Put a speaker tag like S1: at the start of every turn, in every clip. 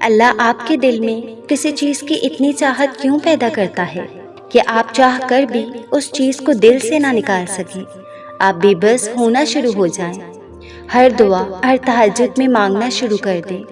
S1: اللہ آپ کے دل میں کسی چیز کی اتنی چاہت کیوں پیدا کرتا ہے کہ آپ چاہ کر بھی اس چیز کو دل سے نہ نکال سکیں؟ آپ بے بس ہونا شروع ہو جائیں، ہر دعا ہر تہجد میں مانگنا شروع کر دیں۔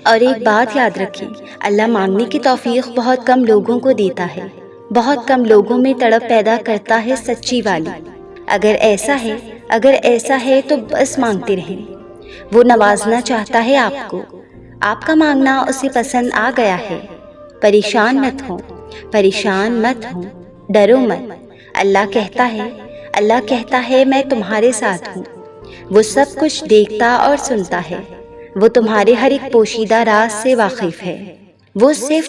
S1: اور ایک بات یاد رکھیں، اللہ مانگنے کی توفیق بہت کم لوگوں کو دیتا ہے، بہت کم لوگوں میں تڑپ پیدا کرتا ہے سچی والی۔ اگر ایسا ہے تو بس مانگتے رہیں، وہ نوازنا چاہتا ہے آپ کو، آپ کا مانگنا اسے پسند آ گیا ہے۔ پریشان مت ہوں، ڈرو مت۔ اللہ کہتا ہے میں تمہارے ساتھ ہوں، وہ سب کچھ دیکھتا اور سنتا ہے، وہ تمہارے ہر ایک پوشیدہ راز سے واقف ہے۔ وہ صرف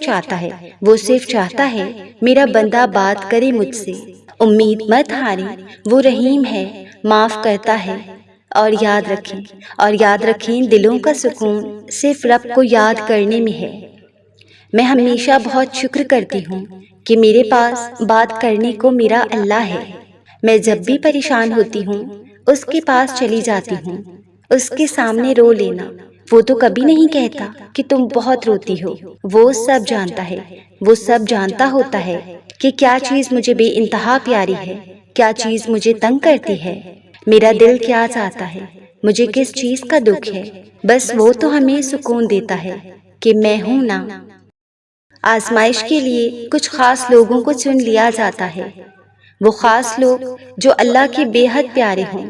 S1: چاہتا ہے میرا بندہ بات کرے مجھ سے۔ امید مت ہاریں، وہ رحیم ہے، معاف کرتا ہے۔ اور یاد رکھیں دلوں کا سکون صرف رب کو یاد کرنے میں ہے۔ میں ہمیشہ بہت شکر کرتی ہوں کہ میرے پاس بات کرنے کو میرا اللہ ہے۔ میں جب بھی پریشان ہوتی ہوں اس کے پاس چلی جاتی ہوں، اس کے سامنے رو لینا۔ وہ تو کبھی نہیں کہتا کہ تم بہت روتی ہو، وہ سب جانتا ہے، وہ سب جانتا ہوتا ہے کہ کیا چیز مجھے بے انتہا پیاری ہے، کیا چیز مجھے تنگ کرتی ہے، میرا دل کیا چاہتا ہے، مجھے کس چیز کا دکھ ہے۔ بس وہ تو ہمیں سکون دیتا ہے کہ میں ہوں نا۔ آزمائش کے لیے کچھ خاص لوگوں کو چن لیا جاتا ہے، وہ خاص لوگ جو اللہ کے بے حد پیارے ہوں،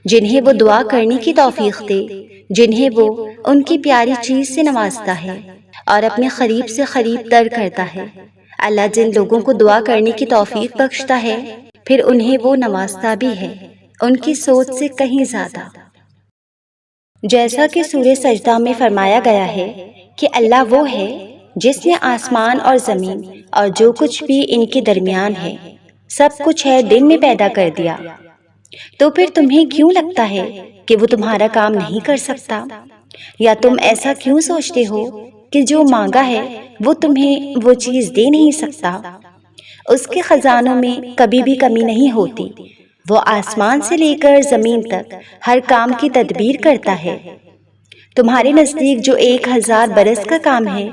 S1: جنہیں وہ دعا کرنے کی توفیق دے، جنہیں وہ ان کی پیاری چیز سے نوازتا ہے اور اپنے قریب سے قریب تر کرتا ہے۔ اللہ جن لوگوں کو دعا کرنے کی توفیق بخشتا ہے پھر انہیں وہ نوازتا بھی ہے، ان کی سوچ سے کہیں زیادہ۔ جیسا کہ سورہ سجدہ میں فرمایا گیا ہے کہ اللہ وہ ہے جس نے آسمان اور زمین اور جو کچھ بھی ان کے درمیان ہے سب کچھ ہے دن میں پیدا کر دیا، تو پھر تمہیں کیوں لگتا ہے کہ وہ تمہارا کام نہیں کر سکتا؟ یا تم ایسا کیوں سوچتے ہو کہ جو مانگا ہے وہ تمہیں وہ چیز دے نہیں سکتا؟ اس کے خزانوں میں کبھی بھی کمی نہیں ہوتی، وہ آسمان سے لے کر زمین تک ہر کام کی تدبیر کرتا ہے۔ تمہارے نزدیک جو 1000 برس کا کام ہے،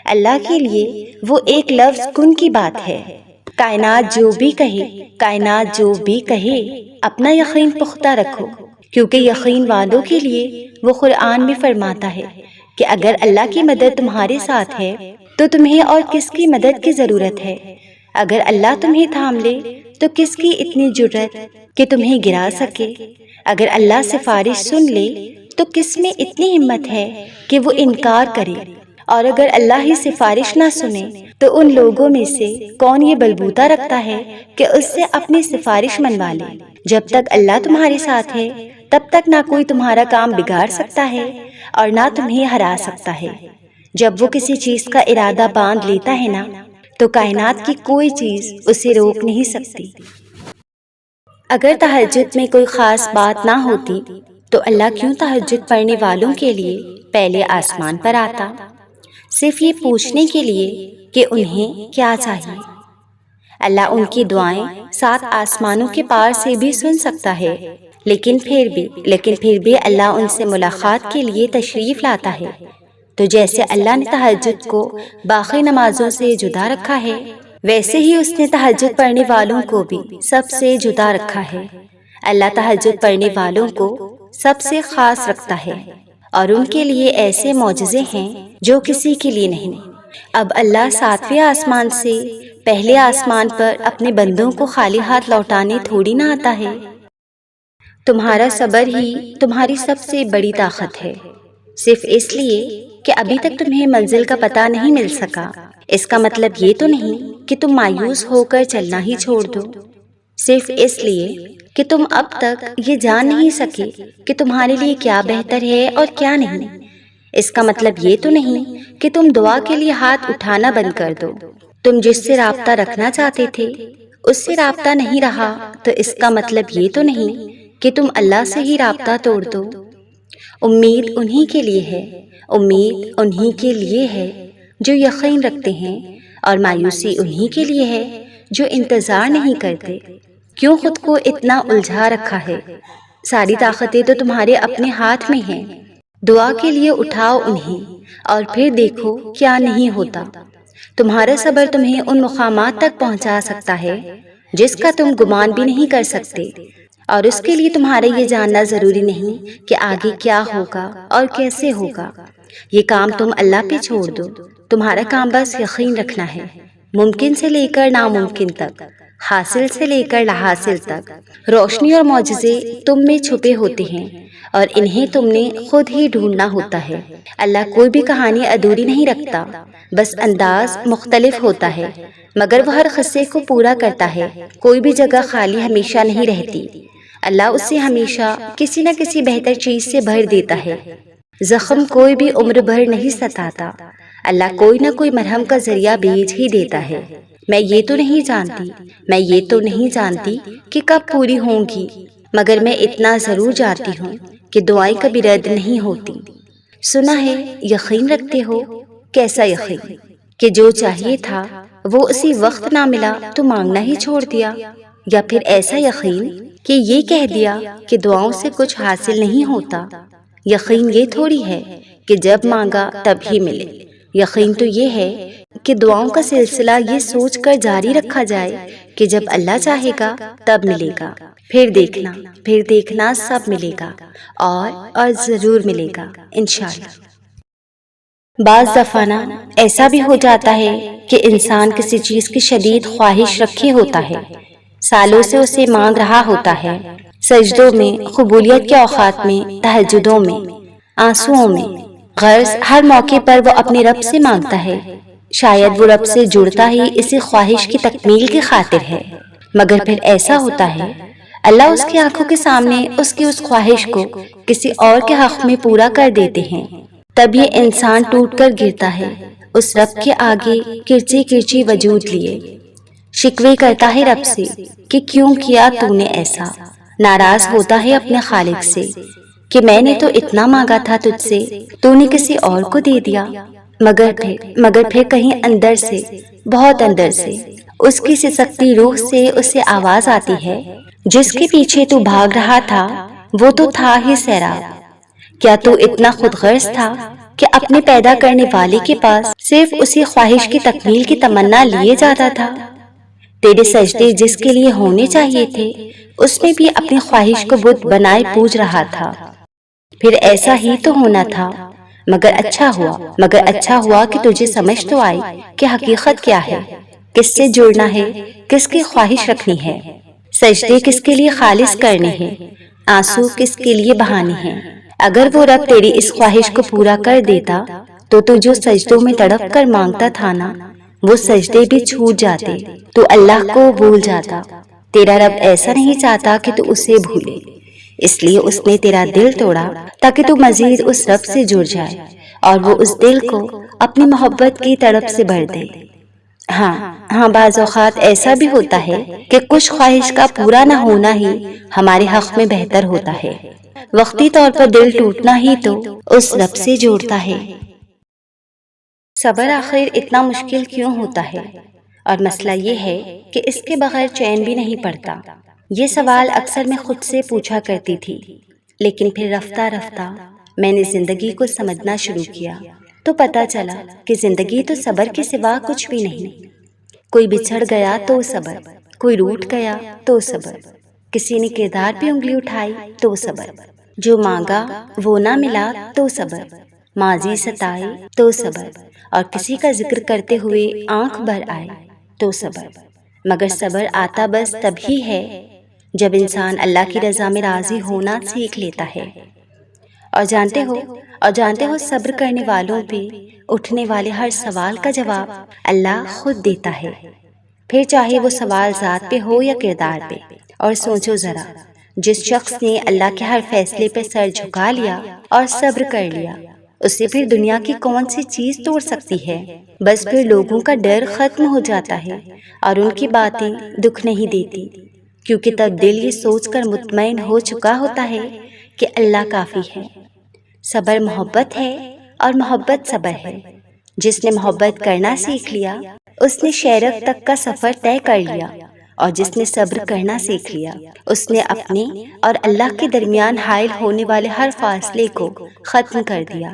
S1: اللہ کے لیے وہ ایک لفظ کن کی بات ہے۔ کائنات جو بھی کہے اپنا یقین پختہ رکھو، کیونکہ یقین والوں کے لیے وہ قرآن میں فرماتا ہے کہ اگر اللہ کی مدد تمہارے ساتھ ہے تو تمہیں اور کس کی مدد کی ضرورت ہے؟ اگر اللہ تمہیں تھام لے تو کس کی اتنی جرأت کہ تمہیں گرا سکے؟ اگر اللہ سفارش سن لے تو کس میں اتنی ہمت ہے کہ وہ انکار کرے؟ اور اگر اللہ ہی سفارش نہ سنے تو ان لوگوں میں سے کون یہ بلبوتا رکھتا ہے کہ اس سے اپنی سفارش منوا لے؟ جب تک اللہ تمہارے ساتھ ہے تب تک نہ کوئی تمہارا کام بگاڑ سکتا ہے اور نہ تمہیں ہرا سکتا ہے۔ جب وہ کسی چیز کا ارادہ باندھ لیتا ہے نا تو کائنات کی کوئی چیز اسے روک نہیں سکتی۔ اگر تہجد میں کوئی خاص بات نہ ہوتی تو اللہ کیوں تہجد پڑھنے والوں کے لیے پہلے آسمان پر آتا، صرف یہ پوچھنے کے لیے کہ انہیں کیا چاہیے؟ اللہ ان کی دعائیں 7 آسمانوں کے پار سے بھی سن سکتا ہے، لیکن پھر بھی اللہ ان سے ملاقات کے لیے تشریف لاتا ہے۔ تو جیسے اللہ نے تہجد کو باقی نمازوں سے جدا رکھا ہے، ویسے ہی اس نے تہجد پڑھنے والوں کو بھی سب سے جدا رکھا ہے۔ اللہ تہجد پڑھنے والوں کو سب سے خاص رکھتا ہے اور ان کے لیے ایسے معجزے ہیں جو کسی کے لیے نہیں۔ اب اللہ 7ویں آسمان سے پہلے آسمان پر اپنے بندوں کو خالی ہاتھ لوٹانے تھوڑی نہ آتا ہے۔ تمہارا صبر ہی تمہاری سب سے بڑی طاقت ہے، صرف اس لیے کہ ابھی تک تمہیں منزل کا پتہ نہیں مل سکا۔ اس کا مطلب یہ تو نہیں کہ تم مایوس ہو کر چلنا ہی چھوڑ دو، صرف اس لیے کہ تم اب تک یہ جان نہیں سکے کہ تمہارے لیے کیا بہتر ہے اور کیا نہیں۔ اس کا مطلب یہ تو نہیں کہ تم دعا کے لیے ہاتھ اٹھانا بند کر دو۔ تم جس سے رابطہ رکھنا چاہتے تھے اس سے رابطہ نہیں رہا تو اس کا مطلب یہ تو نہیں کہ تم اللہ سے ہی رابطہ توڑ دو۔ امید انہی کے لیے ہے جو یقین رکھتے ہیں، اور مایوسی انہی کے لیے ہے جو انتظار نہیں کرتے۔ کیوں خود کو اتنا الجھا رکھا ہے؟ ساری طاقتیں تو تمہارے اپنے ہاتھ میں ہیں۔ دعا کے لیے اٹھاؤ انہیں اور پھر دیکھو کیا نہیں ہوتا۔ تمہارا صبر تمہیں ان مقامات تک پہنچا سکتا ہے جس کا تم گمان بھی نہیں کر سکتے، اور اس کے لیے تمہارا یہ جاننا ضروری نہیں کہ آگے کیا ہوگا اور کیسے ہوگا۔ یہ کام تم اللہ پہ چھوڑ دو، تمہارا کام بس یقین رکھنا ہے، ممکن سے لے کر ناممکن تک، حاصل سے لے کر لا حاصل تک۔ روشنی اور معجزے تم میں چھپے ہوتے ہیں اور انہیں تم نے خود ہی ڈھونڈنا ہوتا ہے۔ اللہ کوئی بھی کہانی ادھوری نہیں رکھتا، بس انداز مختلف ہوتا ہے، مگر وہ ہر قصے کو پورا کرتا ہے۔ کوئی بھی جگہ خالی ہمیشہ نہیں رہتی، اللہ اسے ہمیشہ کسی نہ کسی بہتر چیز سے بھر دیتا ہے۔ زخم کوئی بھی عمر بھر نہیں ستاتا، اللہ کوئی نہ کوئی مرہم کا ذریعہ بھیج ہی دیتا ہے۔ میں یہ تو نہیں جانتی کہ کب پوری ہوں گی، مگر میں اتنا ضرور جانتی ہوں کہ دعائیں کبھی رد نہیں ہوتی۔ سنا ہے یقین رکھتے ہو؟ کیسا یقین؟ کہ جو چاہیے تھا وہ اسی وقت نہ ملا تو مانگنا ہی چھوڑ دیا، یا پھر ایسا یقین کہ یہ کہہ دیا کہ دعاؤں سے کچھ حاصل نہیں ہوتا۔ یقین یہ تھوڑی ہے کہ جب مانگا تب ہی ملے، یقین تو یہ ہے کہ دعاؤں کا سلسلہ یہ سوچ کر جاری رکھا جائے کہ جب اللہ چاہے گا تب ملے گا، پھر دیکھنا سب ملے گا، اور ضرور ملے گا انشاءاللہ۔ بعض دفعہ ایسا بھی ہو جاتا ہے کہ انسان کسی چیز کی شدید خواہش رکھے ہوتا ہے، سالوں سے اسے مانگ رہا ہوتا ہے، سجدوں میں، قبولیت کے اوقات میں، تہجدوں میں، آنسوؤں میں، غرض ہر موقع پر وہ اپنے رب سے مانگتا ہے۔ شاید وہ رب سے جڑتا ہی اسی خواہش کی تکمیل کی خاطر ہے، مگر پھر ایسا ہوتا ہے اللہ اس کی آنکھوں کے سامنے اس کی اس خواہش کو کسی اور کے حق میں پورا کر دیتے ہیں۔ تب یہ انسان ٹوٹ کر گرتا ہے اس رب کے آگے، کرچی کرچی وجود لیے، شکوے کرتا ہے رب سے کہ کیوں کیا تو نے ایسا، ناراض ہوتا ہے اپنے خالق سے کہ میں نے تو اتنا مانگا تھا تجھ سے، تو نے کسی اور کو دے دیا۔ مگر پھر کہیں اندر سے، بہت اندر سے، اس کی سسکتی روح سے اسے آواز آتی ہے، جس کے پیچھے تو بھاگ رہا تھا وہ تو تھا ہی سیراب۔ کیا تو اتنا خود غرض تھا کہ اپنے پیدا کرنے والے کے پاس صرف اسی خواہش کی تکمیل کی تمنا لیے جاتا تھا؟ تیرے سجدے جس کے لیے ہونے چاہیے تھے اس میں بھی اپنی خواہش کو بت بنائے پوج رہا تھا۔ پھر ایسا ہی تو ہونا تھا، مگر اچھا ہوا کہ تجھے سمجھ تو آئی کہ حقیقت کیا ہے، کس سے جڑنا ہے، کس کی خواہش رکھنی ہے، سجدے کس کے لیے خالص کرنے ہیں، آنسو کس کے لیے بہانے ہیں۔ اگر وہ رب تیری اس خواہش کو پورا کر دیتا تو جو سجدوں میں تڑپ کر مانگتا تھا نا، وہ سجدے بھی چھوٹ جاتے، تو اللہ کو بھول جاتا۔ تیرا رب ایسا نہیں چاہتا کہ تو اسے بھولے، اس لیے اس نے تیرا دل توڑا تاکہ تو مزید اس رب سے جڑ جائے اور وہ اس دل کو اپنی محبت کی تڑپ سے بھر دے۔ ہاں بعض اوقات ایسا بھی ہوتا ہے کہ کچھ خواہش کا پورا نہ ہونا ہی ہمارے حق میں بہتر ہوتا ہے، وقتی طور پر دل ٹوٹنا ہی تو اس رب سے جوڑتا ہے۔ صبر آخر اتنا مشکل کیوں ہوتا ہے؟ اور مسئلہ یہ ہے کہ اس کے بغیر چین بھی نہیں پڑتا۔ یہ سوال اکثر میں خود سے پوچھا کرتی تھی، لیکن پھر رفتہ رفتہ میں نے زندگی کو سمجھنا شروع کیا تو پتہ چلا کہ زندگی تو صبر کے سوا کچھ بھی نہیں۔ کوئی بچھڑ گیا تو صبر، کوئی روٹھ گیا تو صبر، کسی نے کردار پہ انگلی اٹھائی تو صبر، جو مانگا وہ نہ ملا تو صبر، ماضی ستائے تو صبر، اور کسی کا ذکر کرتے ہوئے آنکھ بھر آئے تو صبر۔ مگر صبر آتا بس تبھی ہے جب انسان اللہ کی رضا میں راضی ہونا سیکھ لیتا ہے۔ اور جانتے ہو صبر کرنے والوں پہ اٹھنے والے ہر سوال کا جواب اللہ خود دیتا ہے، پھر چاہے وہ سوال ذات پہ ہو یا کردار پہ۔ اور سوچو ذرا، جس شخص نے اللہ کے ہر فیصلے پہ سر جھکا لیا اور صبر کر لیا، اسے پھر دنیا کی کون سی چیز توڑ سکتی ہے؟ بس پھر لوگوں کا ڈر ختم ہو جاتا ہے اور ان کی باتیں دکھ نہیں دیتی، کیونکہ تب دل یہ سوچ کر مطمئن ہو چکا ہوتا ہے کہ اللہ کافی ہے۔ صبر محبت ہے اور محبت صبر ہے۔ جس نے محبت کرنا سیکھ لیا اس نے شیرک تک کا سفر طے کر لیا، اور جس نے صبر کرنا سیکھ لیا اس نے اپنے اور اللہ کے درمیان حائل ہونے والے ہر فاصلے کو ختم کر دیا۔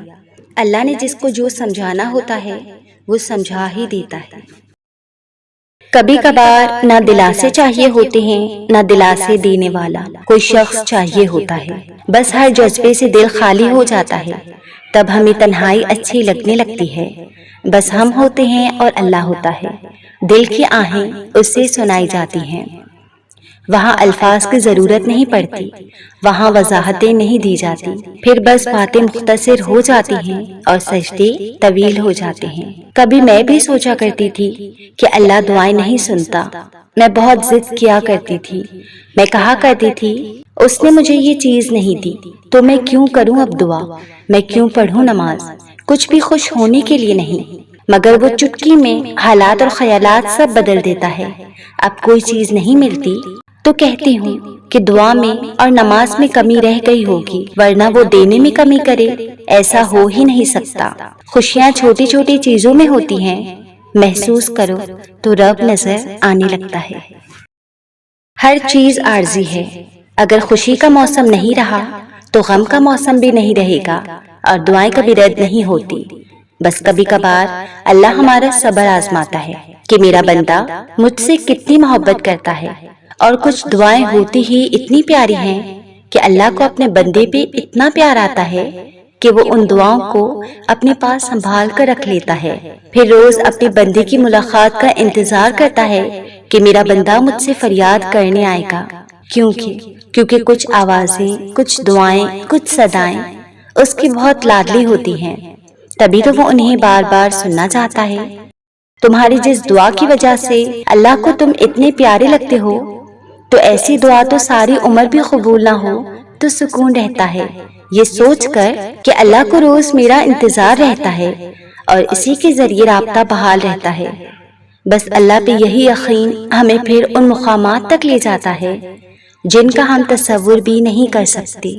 S1: اللہ نے جس کو جو سمجھانا ہوتا ہے وہ سمجھا ہی دیتا ہے۔ کبھی کبھار نہ دلاسے چاہیے ہوتے ہیں نہ دلاسے دینے والا کوئی شخص چاہیے ہوتا ہے، بس ہر جذبے سے دل خالی ہو جاتا ہے، تب ہمیں تنہائی اچھی لگنے لگتی ہے۔ بس ہم ہوتے ہیں اور اللہ ہوتا ہے، دل کی آہیں اس سے سنائی جاتی ہیں، وہاں الفاظ کی ضرورت نہیں پڑتی، وہاں وضاحتیں نہیں دی جاتی، پھر بس باتیں مختصر ہو جاتی ہیں اور سجدے طویل ہو جاتے ہیں۔ کبھی میں بھی سوچا کرتی تھی کہ اللہ دعائیں نہیں سنتا، میں بہت ضد کیا کرتی تھی، میں کہا کرتی تھی اس نے مجھے یہ چیز نہیں دی تو میں کیوں کروں اب دعا، میں کیوں پڑھوں نماز، کچھ بھی خوش ہونے کے لیے نہیں، مگر وہ چٹکی میں حالات اور خیالات سب بدل دیتا ہے۔ اب کوئی چیز نہیں ملتی تو کہتی ہوں کہ دعا میں اور نماز میں کمی رہ گئی ہوگی، ورنہ وہ دینے میں کمی کرے ایسا ہو ہی نہیں سکتا۔ خوشیاں چھوٹی چھوٹی چیزوں میں ہوتی ہیں، محسوس کرو تو رب نظر آنے لگتا ہے۔ ہر چیز عارضی ہے، اگر خوشی کا موسم نہیں رہا تو غم کا موسم بھی نہیں رہے گا، اور دعائیں کبھی رد نہیں ہوتی۔ بس کبھی کبھار اللہ ہمارا صبر آزماتا ہے کہ میرا بندہ مجھ سے کتنی محبت کرتا ہے، اور کچھ دعائیں ہوتی ہی اتنی پیاری ہیں کہ اللہ کو اپنے بندے پہ اتنا پیار آتا ہے کہ وہ ان دعاؤں کو اپنے پاس سنبھال کر رکھ لیتا ہے، پھر روز اپنے بندے کی ملاقات کا انتظار کرتا ہے کہ میرا بندہ مجھ سے فریاد کرنے آئے گا، کیونکہ کچھ آوازیں، کچھ دعائیں، کچھ صدائیں اس کی بہت لاڈلی ہوتی ہیں، تبھی تو وہ انہیں بار بار سننا چاہتا ہے۔ تمہاری جس دعا کی وجہ سے اللہ کو تم اتنے پیارے لگتے ہو، تو ایسی دعا تو ساری عمر بھی قبول نہ ہو تو سکون رہتا ہے، یہ سوچ کر کہ اللہ کو روز میرا انتظار رہتا ہے اور اسی کے ذریعے رابطہ بحال رہتا ہے۔ بس اللہ پہ یہی یقین ہمیں پھر ان مقامات تک لے جاتا ہے جن کا ہم تصور بھی نہیں کر سکتے۔